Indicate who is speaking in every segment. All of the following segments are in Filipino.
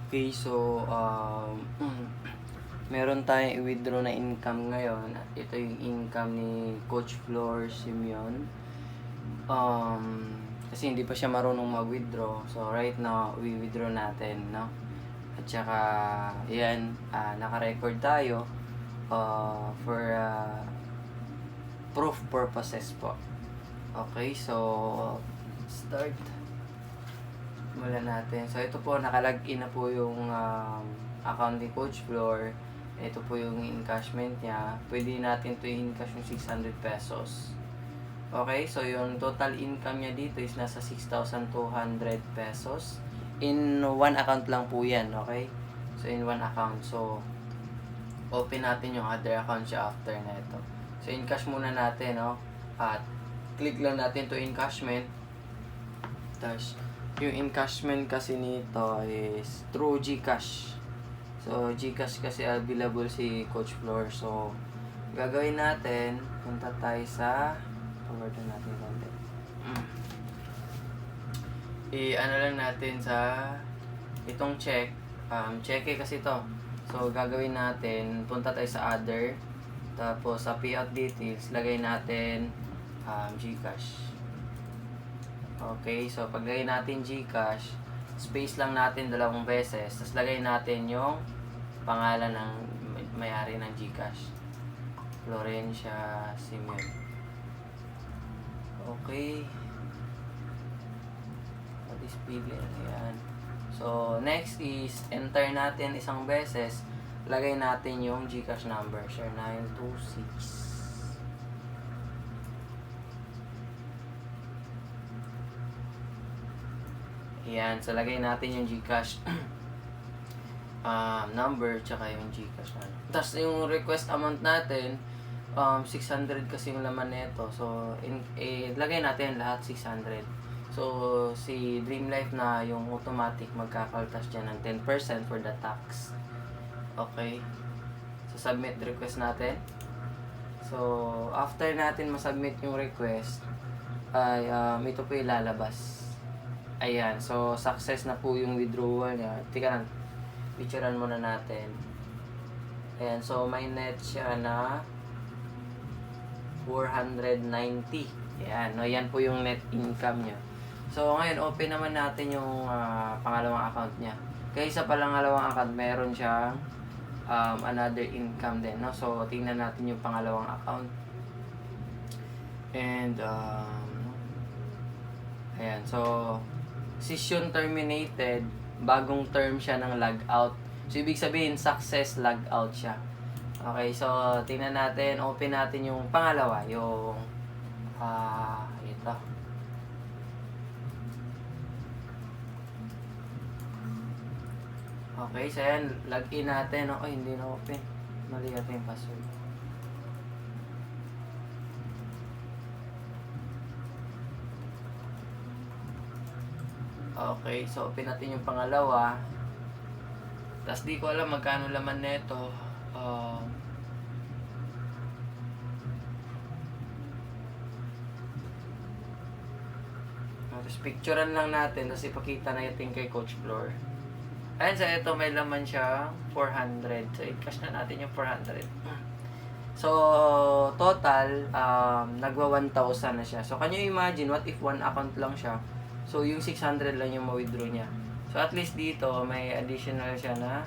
Speaker 1: Okay, so, meron tayong i-withdraw na income ngayon. Ito yung income ni Coach Flor Simeon. Kasi hindi pa siya marunong mag-withdraw. So, right now, we-withdraw natin, no? At saka, yan, naka-record tayo for proof purposes po. Okay, so, start. Simulan natin. So, ito po, nakalagin na po yung account ni Coach Flor. Ito po yung encashment niya. Pwede natin ito i-encash yung 600 pesos. Okay, so yung total income niya dito is nasa 6,200 pesos. In one account lang po yan, okay? So, in one account. So, open natin yung other account siya after na ito. So, encash muna natin, no? At click lang natin to encashment. Tapos, yung encashment kasi nito is through GCash. So, GCash kasi available si Coach Flor. So, gagawin natin, punta tayo sa forward natin konti. I-ano lang natin sa itong check. Cheque kasi to. So, gagawin natin, punta tayo sa other. Tapos, sa payout details, lagay natin GCash. Okay, so paglagay natin GCash, space lang natin 2 beses, tapos lagay natin yung pangalan ng may-ari ng GCash. Florencia Simeon. Okay. What is bigger? Ayan. So, next is enter natin isang beses, lagay natin yung GCash number, share 926. Ayan, so lagay natin yung GCash number tsaka yung GCash na. Tapos yung request amount natin 600 kasi yung laman nito. So lagay natin lahat 600. So si Dream Life na yung automatic magkakaltas dyan ng 10% for the tax. Okay. So submit request natin. So after natin masubmit yung request ay ito po ilalabas. Ayan, so success na po yung withdrawal niya. Tika lang, picturean muna natin. Ayan, so may net siya na 490. Ayan, no, yan po yung net income niya. So ngayon, open naman natin yung pangalawang account niya. Kaya sa pangalawang account, meron siyang another income din. No? So tingnan natin yung pangalawang account. And, ayan, so session terminated, bagong term siya ng logout. So, ibig sabihin, success logout siya. Okay, so, tingnan natin, open natin yung pangalawa, yung, ito. Okay, so yan, login natin. Oh, hindi na open. Mali natin yung password. Okay, so open natin yung pangalawa. Tapos di ko alam magkano laman nito. Tapos picturean lang natin, tapos ipakita natin kay Coach Flor. Ayan, sa ito may laman siya 400. So i-cash na natin yung 400. So total nagwa 1,000 na siya. So can you imagine what if one account lang siya? So, yung 600 lang yung ma-withdraw niya. So, at least dito, may additional siya na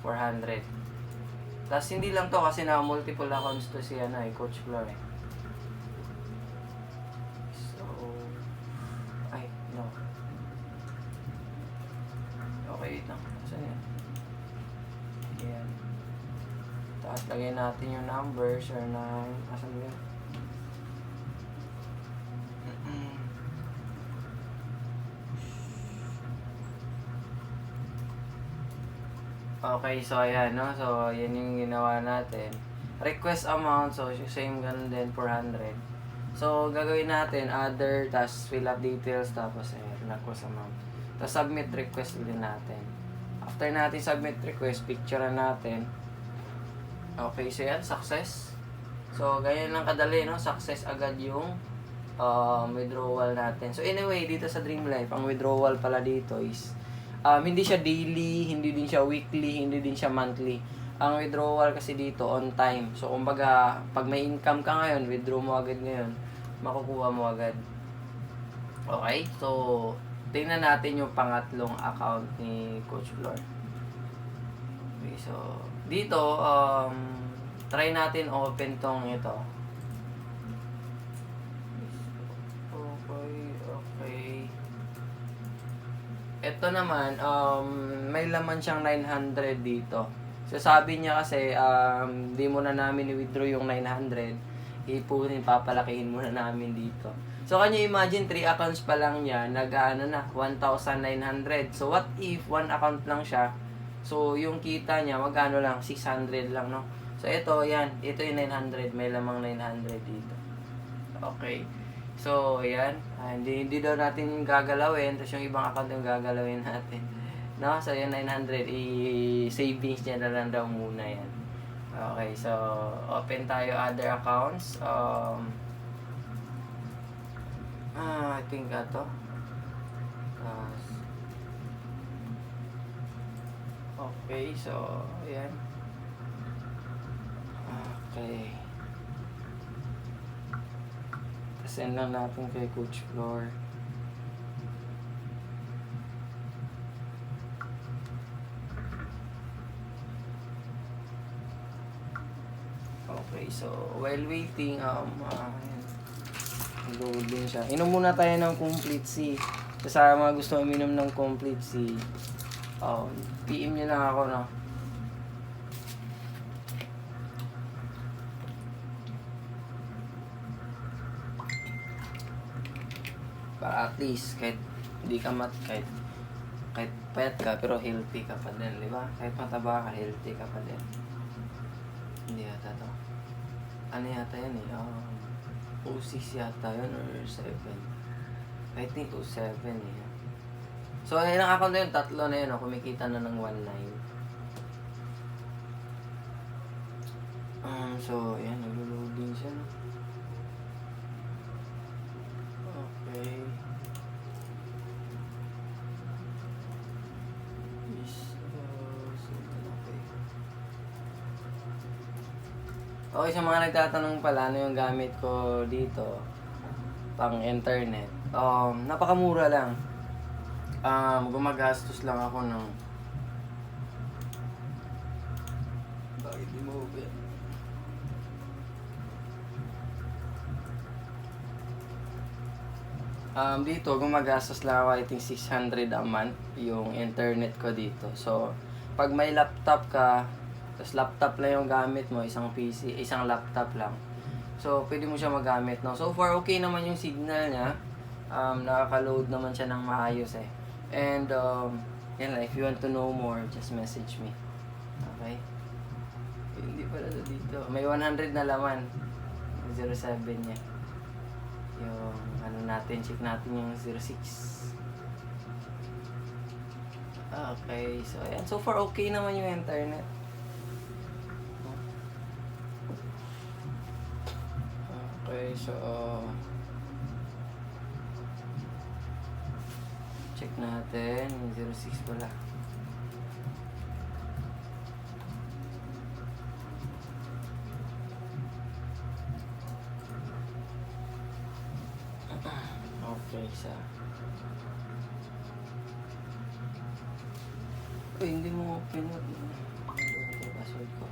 Speaker 1: 400. Tapos, hindi lang to kasi na multiple accounts to si Coach Flor eh. So, ay, no. Okay, wait lang. Saan yan? Ayan. Tapos, lagay natin yung numbers or na, asan yun? Okay, so ayan, no? So, yan yung ginawa natin. Request amount, so same ganun din, 400. So, gagawin natin, other, tapos fill up details, tapos request amount. Tapos submit request din natin. After natin submit request, picture natin. Okay, so yan, success. So, ganyan lang kadali, no? Success agad yung withdrawal natin. So, anyway, dito sa Dream Life, ang withdrawal pala dito is Hindi siya daily, hindi din siya weekly, hindi din siya monthly. Ang withdrawal kasi dito on time. So kumbaga, pag may income ka ngayon, withdraw mo agad ngayon, makukuha mo agad. Okay? So tingnan natin yung pangatlong account ni Coach Flor. Okay, so dito try natin open tong ito. Okay. Ito naman, may laman siyang 900 dito. So sabi niya kasi, di mo na namin i-withdraw yung 900, ipunin, papalakihin muna namin dito. So kanya imagine, 3 accounts pa lang niya, nag-ano na, 1,900. So what if, 1 account lang siya, so yung kita niya, magkano lang, 600 lang, no? So ito, yan, ito yung 900, may lamang 900 dito. Okay. So, yan. Hindi daw natin gagalawin. Tapos yung ibang account yung gagalawin natin. No? So, yung 900, i-savings niya na lang daw muna yan. Okay. So, open tayo other accounts. I think ito. Okay. So, yan. Okay. Send lang natin kay Coach Flor. Okay, so while waiting, loading siya. Inom muna tayo ng Complete C. Sa mga gusto uminom ng Complete C, PM nyo lang ako, no? Para at least kahit hindi ka kahit payat ka pero healthy ka pa din, di ba? Kahit mataba ka, healthy ka pa din. Hindi yata to. Ano yata yan eh? 06 yata yun or 7. I think 07 eh. So ayun ang account na yun, tatlo na yun, kumikita na ng 1.9. So ayan, nag-loading siya, no? Okay. Okay, sa mga nagtatanong pala ano yung gamit ko dito pang internet, napakamura lang. Gumagastos lang ako ng bakit di mo open? Dito gumagastos lang ako, I think 600 a month yung internet ko dito. So pag may laptop ka, tapos laptop lang yung gamit mo, isang PC, isang laptop lang. So, pwede mo siya magamit, no? So far, okay naman yung signal niya. Nakaka-load naman siya ng maayos, eh. And, yan lang, if you want to know more, just message me. Okay? Hindi pala dito. May 100 na laman. 07 niya. Yung, ano natin, check natin yung 06. Okay, so, ayan. So far, okay naman yung internet. Okay, so check natin yung 06 pala. Okay, sa hindi mo open yung password ko.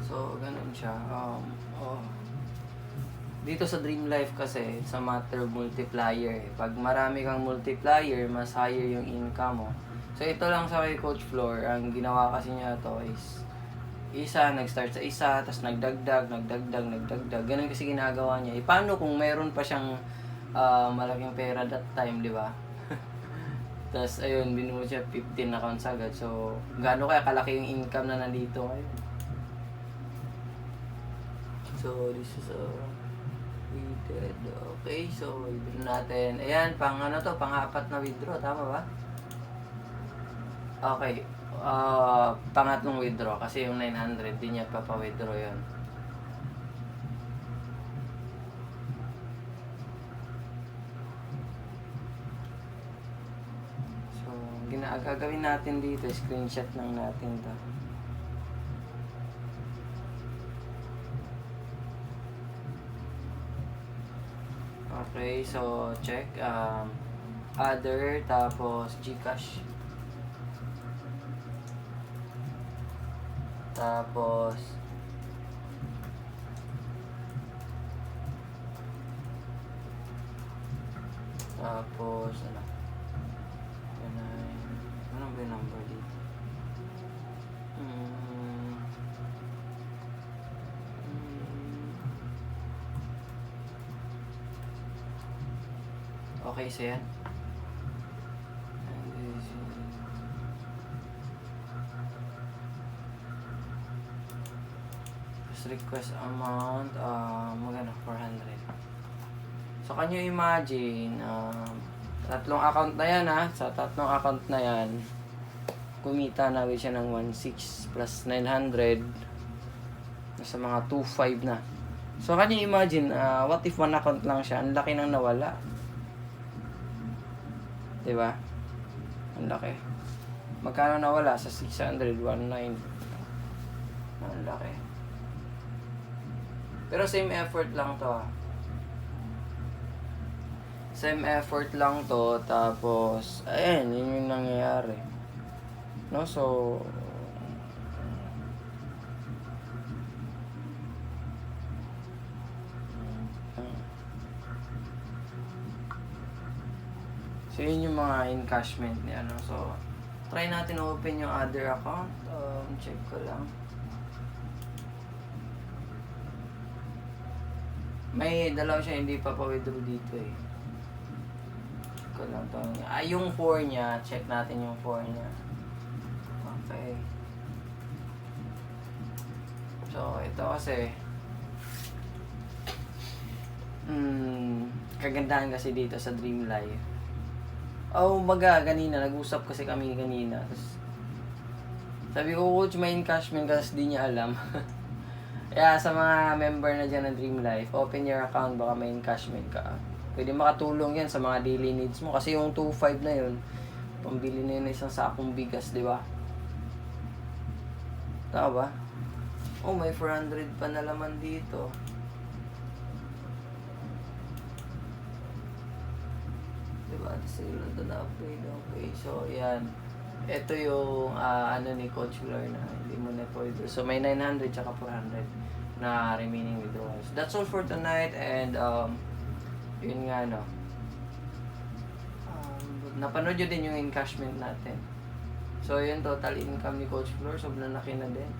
Speaker 1: So, ganun siya. Dito sa Dream Life kasi, sa matter of multiplier. Pag marami kang multiplier, mas higher yung income mo. So, ito lang sa kay Coach Flor. Ang ginawa kasi niya to is, nag-start sa isa, tapos nagdagdag. Ganun kasi ginagawa niya. Paano kung meron pa siyang malaking pera that time, di ba? Tapos, ayun, binuo siya 15 accounts agad. So, gaano kaya kalaki yung income na nandito ngayon? So, this is withdraw. Okay, so withdraw natin. Ayan, pang-apat na withdraw. Tama ba? Okay. Pangatlong withdraw. Kasi yung 900, di niya papa-withdraw yun. gagawin natin dito, screenshot lang natin to. Okay, so check other, tapos GCash, tapos ano, ano ba yung number dito? Okay, so yan. Request amount, magano, 400. So, can you imagine, tatlong account na yan, ha? Sa tatlong account na yan, kumita na siya ng 1.6 plus 900, nasa mga 2.5 na. So, can you imagine, what if one account lang siya? Ang laki nang nawala. Diba? Ang laki. Magkano nawala? Sa 600, 1.9. Ang laki. Pero same effort lang to, ha? Same effort lang to, tapos, ayan, yun yung nangyayari. No, so, yun yung mga encashment ni ano. So, try natin open yung other account. Check ko lang. May dalaw siya, hindi pa pa-withdraw dito eh. Check ko lang to. Yung 4 niya, check natin yung 4 niya. Okay. So, ito kasi kagandahan kasi dito sa Dream Life. Kanina, nag-usap kasi kami kanina. Tapos, sabi ko, coach, may encashment kasi di niya alam. Kaya sa mga member na dyan ng Dream Life, open your account, baka may encashment ka. Pwede makatulong yan sa mga daily needs mo. Kasi yung 2.5 na yun, pambili na yun isang sakong bigas, di ba? Tama ba? May 400 pa na laman dito. Diba? Sale na ito na upgrade. Okay, so yan. Ito yung ano ni Coach Flor na hindi mo na po ito. So may 900 tsaka 400 na remaining withdrawals. That's all for tonight, and yun nga, no. Napanood nyo din yung encashment natin. So yun, total income ni Coach Flor, sobrang laki na din.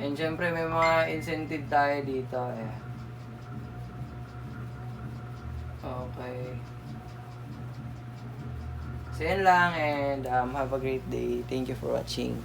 Speaker 1: And syempre may mga incentive tayo dito. Ayan. Okay. So yan lang, and have a great day. Thank you for watching.